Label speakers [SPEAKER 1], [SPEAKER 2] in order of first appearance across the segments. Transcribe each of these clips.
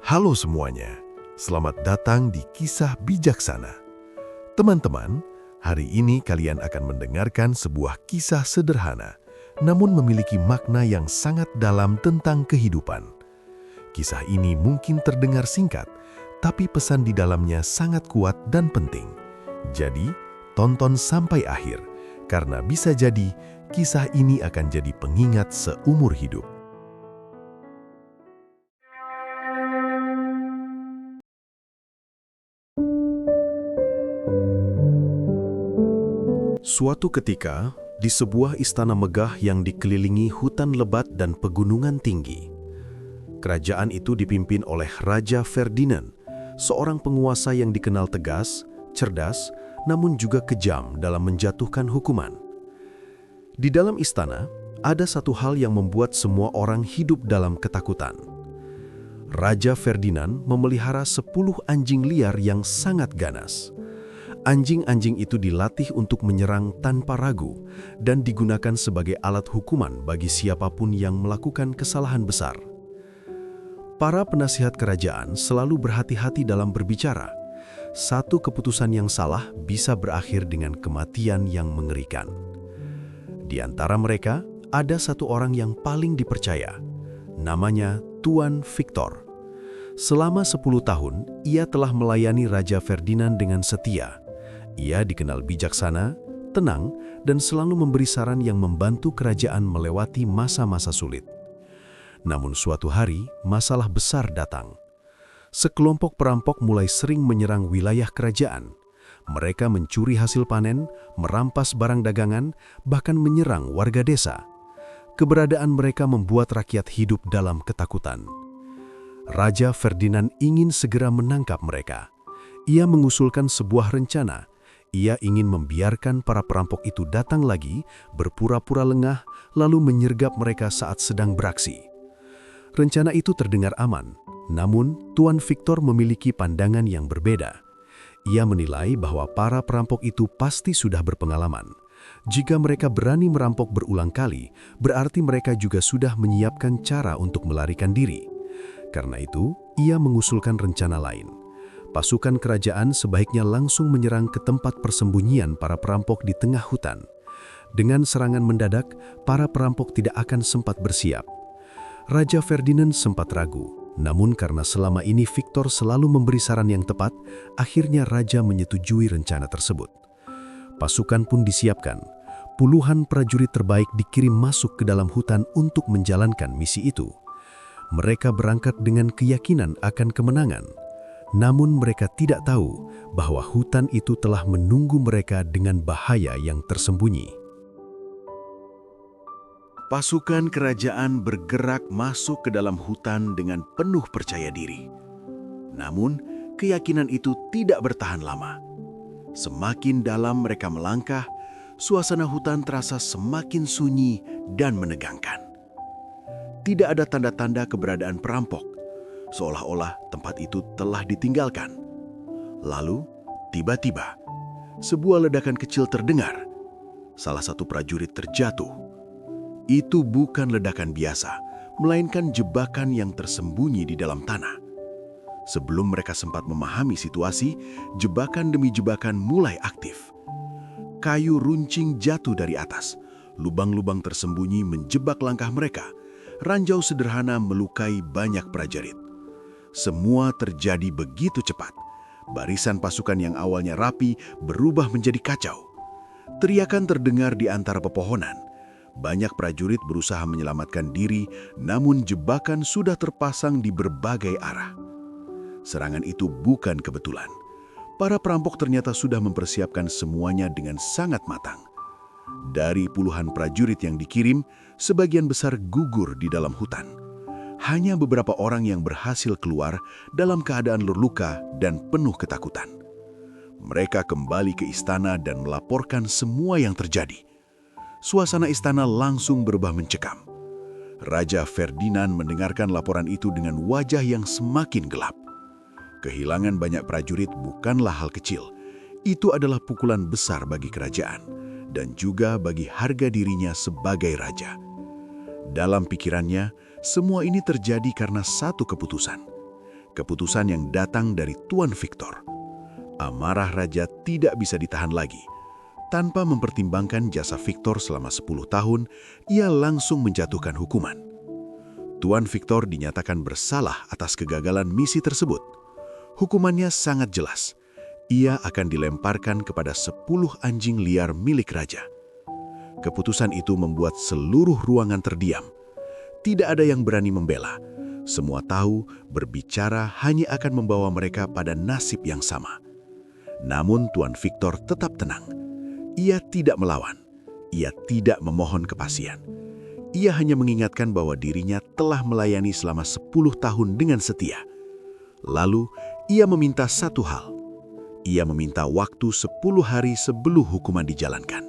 [SPEAKER 1] Halo semuanya, selamat datang di Kisah Bijaksana. Teman-teman, hari ini kalian akan mendengarkan sebuah kisah sederhana, namun memiliki makna yang sangat dalam tentang kehidupan. Kisah ini mungkin terdengar singkat, tapi pesan di dalamnya sangat kuat dan penting. Jadi, tonton sampai akhir, karena bisa jadi kisah ini akan jadi pengingat seumur hidup. Suatu ketika, di sebuah istana megah yang dikelilingi hutan lebat dan pegunungan tinggi, kerajaan itu dipimpin oleh Raja Ferdinand, seorang penguasa yang dikenal tegas, cerdas, namun juga kejam dalam menjatuhkan hukuman. Di dalam istana, ada satu hal yang membuat semua orang hidup dalam ketakutan. Raja Ferdinand memelihara 10 anjing liar yang sangat ganas. Anjing-anjing itu dilatih untuk menyerang tanpa ragu dan digunakan sebagai alat hukuman bagi siapapun yang melakukan kesalahan besar. Para penasihat kerajaan selalu berhati-hati dalam berbicara. Satu keputusan yang salah bisa berakhir dengan kematian yang mengerikan. Di antara mereka, ada satu orang yang paling dipercaya. Namanya Tuan Victor. Selama 10 tahun, ia telah melayani Raja Ferdinand dengan setia. Ia dikenal bijaksana, tenang, dan selalu memberi saran yang membantu kerajaan melewati masa-masa sulit. Namun suatu hari, masalah besar datang. Sekelompok perampok mulai sering menyerang wilayah kerajaan. Mereka mencuri hasil panen, merampas barang dagangan, bahkan menyerang warga desa. Keberadaan mereka membuat rakyat hidup dalam ketakutan. Raja Ferdinand ingin segera menangkap mereka. Ia mengusulkan sebuah rencana. Ia ingin membiarkan para perampok itu datang lagi, berpura-pura lengah, lalu menyergap mereka saat sedang beraksi. Rencana itu terdengar aman, namun Tuan Victor memiliki pandangan yang berbeda. Ia menilai bahwa para perampok itu pasti sudah berpengalaman. Jika mereka berani merampok berulang kali, berarti mereka juga sudah menyiapkan cara untuk melarikan diri. Karena itu, ia mengusulkan rencana lain. Pasukan kerajaan sebaiknya langsung menyerang ke tempat persembunyian para perampok di tengah hutan. Dengan serangan mendadak, para perampok tidak akan sempat bersiap. Raja Ferdinand sempat ragu, namun karena selama ini Victor selalu memberi saran yang tepat, akhirnya Raja menyetujui rencana tersebut. Pasukan pun disiapkan. Puluhan prajurit terbaik dikirim masuk ke dalam hutan untuk menjalankan misi itu. Mereka berangkat dengan keyakinan akan kemenangan. Namun mereka tidak tahu bahwa hutan itu telah menunggu mereka dengan bahaya yang tersembunyi. Pasukan kerajaan bergerak masuk ke dalam hutan dengan penuh percaya diri. Namun, keyakinan itu tidak bertahan lama. Semakin dalam mereka melangkah, suasana hutan terasa semakin sunyi dan menegangkan. Tidak ada tanda-tanda keberadaan perampok. Seolah-olah tempat itu telah ditinggalkan. Lalu, tiba-tiba, sebuah ledakan kecil terdengar. Salah satu prajurit terjatuh. Itu bukan ledakan biasa, melainkan jebakan yang tersembunyi di dalam tanah. Sebelum mereka sempat memahami situasi, jebakan demi jebakan mulai aktif. Kayu runcing jatuh dari atas. Lubang-lubang tersembunyi menjebak langkah mereka. Ranjau sederhana melukai banyak prajurit. Semua terjadi begitu cepat. Barisan pasukan yang awalnya rapi berubah menjadi kacau. Teriakan terdengar di antara pepohonan. Banyak prajurit berusaha menyelamatkan diri, namun jebakan sudah terpasang di berbagai arah. Serangan itu bukan kebetulan. Para perampok ternyata sudah mempersiapkan semuanya dengan sangat matang. Dari puluhan prajurit yang dikirim, sebagian besar gugur di dalam hutan. Hanya beberapa orang yang berhasil keluar dalam keadaan luka dan penuh ketakutan. Mereka kembali ke istana dan melaporkan semua yang terjadi. Suasana istana langsung berubah mencekam. Raja Ferdinand mendengarkan laporan itu dengan wajah yang semakin gelap. Kehilangan banyak prajurit bukanlah hal kecil. Itu adalah pukulan besar bagi kerajaan dan juga bagi harga dirinya sebagai raja. Dalam pikirannya, semua ini terjadi karena satu keputusan.
[SPEAKER 2] keputusan yang datang dari Tuan Victor. Amarah raja tidak bisa ditahan lagi. Tanpa mempertimbangkan jasa Victor selama 10 tahun, ia langsung menjatuhkan hukuman. Tuan Victor dinyatakan bersalah atas kegagalan misi tersebut. Hukumannya sangat jelas. Ia akan dilemparkan kepada 10 anjing liar milik raja. Keputusan itu membuat seluruh ruangan terdiam. Tidak ada yang berani membela. Semua tahu berbicara hanya akan membawa mereka pada nasib yang sama. Namun Tuan Victor tetap tenang. Ia tidak melawan. Ia tidak memohon kepastian. Ia hanya mengingatkan bahwa dirinya telah melayani selama 10 tahun dengan setia. Lalu, ia meminta satu hal. Ia meminta waktu 10 hari sebelum hukuman dijalankan.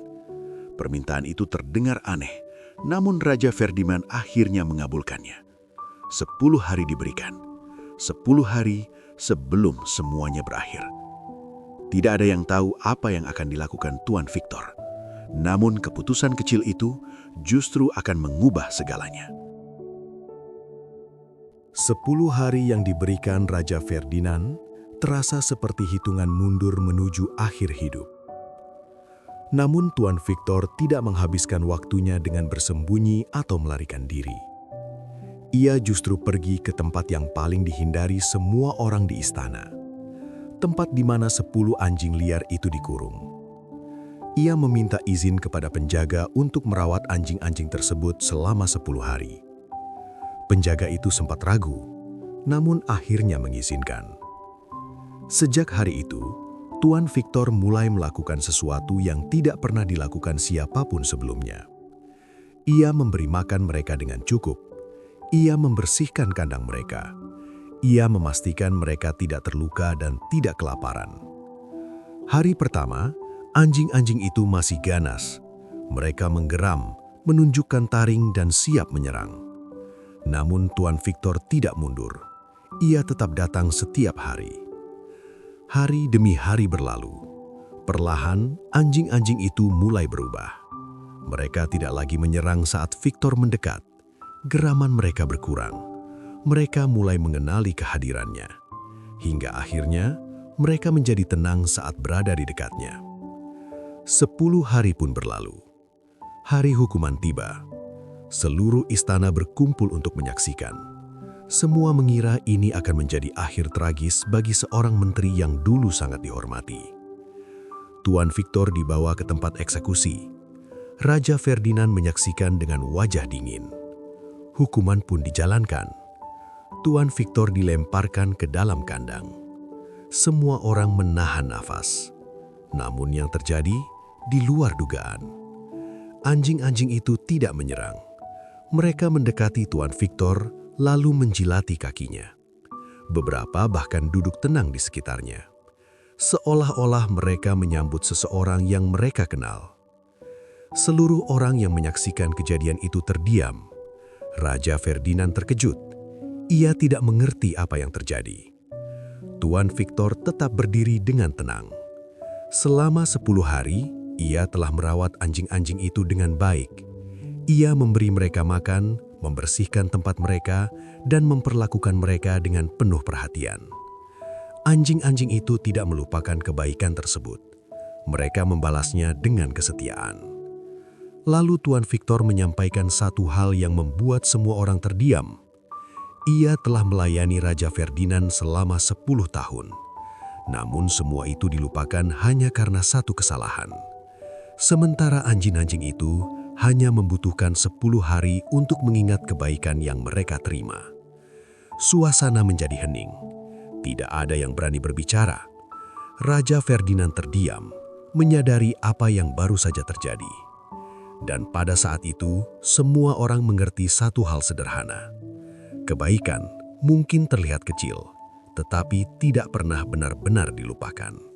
[SPEAKER 2] Permintaan itu terdengar aneh, namun Raja Ferdinand akhirnya mengabulkannya. 10 hari diberikan. 10 hari sebelum semuanya berakhir. Tidak ada yang tahu apa yang akan dilakukan Tuan Victor. Namun keputusan kecil itu justru akan mengubah segalanya.
[SPEAKER 1] 10 hari yang diberikan Raja Ferdinand terasa seperti hitungan mundur menuju akhir hidup. Namun Tuan Victor tidak menghabiskan waktunya dengan bersembunyi atau melarikan diri. Ia justru pergi ke tempat yang paling dihindari semua orang di istana. Tempat di mana 10 anjing liar itu dikurung. Ia meminta izin kepada penjaga untuk merawat anjing-anjing tersebut selama 10 hari. Penjaga itu sempat ragu, namun akhirnya mengizinkan. Sejak hari itu, Tuan Victor mulai melakukan sesuatu yang tidak pernah dilakukan siapapun sebelumnya. Ia memberi makan mereka dengan cukup. Ia membersihkan kandang mereka. Ia memastikan mereka tidak terluka dan tidak kelaparan. Hari pertama, anjing-anjing itu masih ganas. Mereka menggeram, menunjukkan taring dan siap menyerang. Namun Tuan Victor tidak mundur. Ia tetap datang setiap hari. Hari demi hari berlalu. Perlahan, anjing-anjing itu mulai berubah. Mereka tidak lagi menyerang saat Victor mendekat. Geraman mereka berkurang. Mereka mulai mengenali kehadirannya. Hingga akhirnya, mereka menjadi tenang saat berada di dekatnya. 10 hari pun berlalu. Hari hukuman tiba. Seluruh istana berkumpul untuk menyaksikan. Semua mengira ini akan menjadi akhir tragis bagi seorang menteri yang dulu sangat dihormati. Tuan Victor dibawa ke tempat eksekusi. Raja Ferdinand menyaksikan dengan wajah dingin. Hukuman pun dijalankan. Tuan Victor dilemparkan ke dalam kandang. Semua orang menahan nafas. Namun yang terjadi di luar dugaan. Anjing-anjing itu tidak menyerang. Mereka mendekati Tuan Victor lalu menjilati kakinya. Beberapa bahkan duduk tenang di sekitarnya. Seolah-olah mereka menyambut seseorang yang mereka kenal. Seluruh orang yang menyaksikan kejadian itu terdiam. Raja Ferdinand terkejut. Ia tidak mengerti apa yang terjadi. Tuan Victor tetap berdiri dengan tenang. Selama 10 hari, ia telah merawat anjing-anjing itu dengan baik. Ia memberi mereka makan, membersihkan tempat mereka, dan memperlakukan mereka dengan penuh perhatian. Anjing-anjing itu tidak melupakan kebaikan tersebut. Mereka membalasnya dengan kesetiaan. Lalu Tuan Victor menyampaikan satu hal yang membuat semua orang terdiam. Ia telah melayani Raja Ferdinand selama 10 tahun. Namun semua itu dilupakan hanya karena satu kesalahan. Sementara anjing-anjing itu hanya membutuhkan 10 hari untuk mengingat kebaikan yang mereka terima. Suasana menjadi hening. Tidak ada yang berani berbicara. Raja Ferdinand terdiam, menyadari apa yang baru saja terjadi. Dan pada saat itu, semua orang mengerti satu hal sederhana. Kebaikan mungkin terlihat kecil, tetapi tidak pernah benar-benar dilupakan.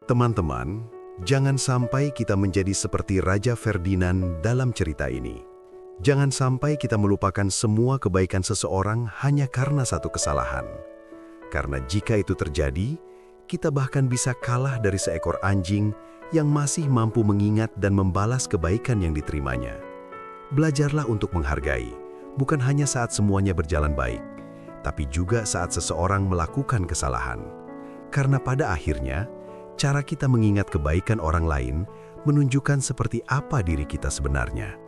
[SPEAKER 3] Teman-teman, jangan sampai kita menjadi seperti Raja Ferdinand dalam cerita ini. Jangan sampai kita melupakan semua kebaikan seseorang hanya karena satu kesalahan. Karena jika itu terjadi, kita bahkan bisa kalah dari seekor anjing yang masih mampu mengingat dan membalas kebaikan yang diterimanya. Belajarlah untuk menghargai, bukan hanya saat semuanya berjalan baik, tapi juga saat seseorang melakukan kesalahan. Karena pada akhirnya, cara kita mengingat kebaikan orang lain menunjukkan seperti apa diri kita sebenarnya.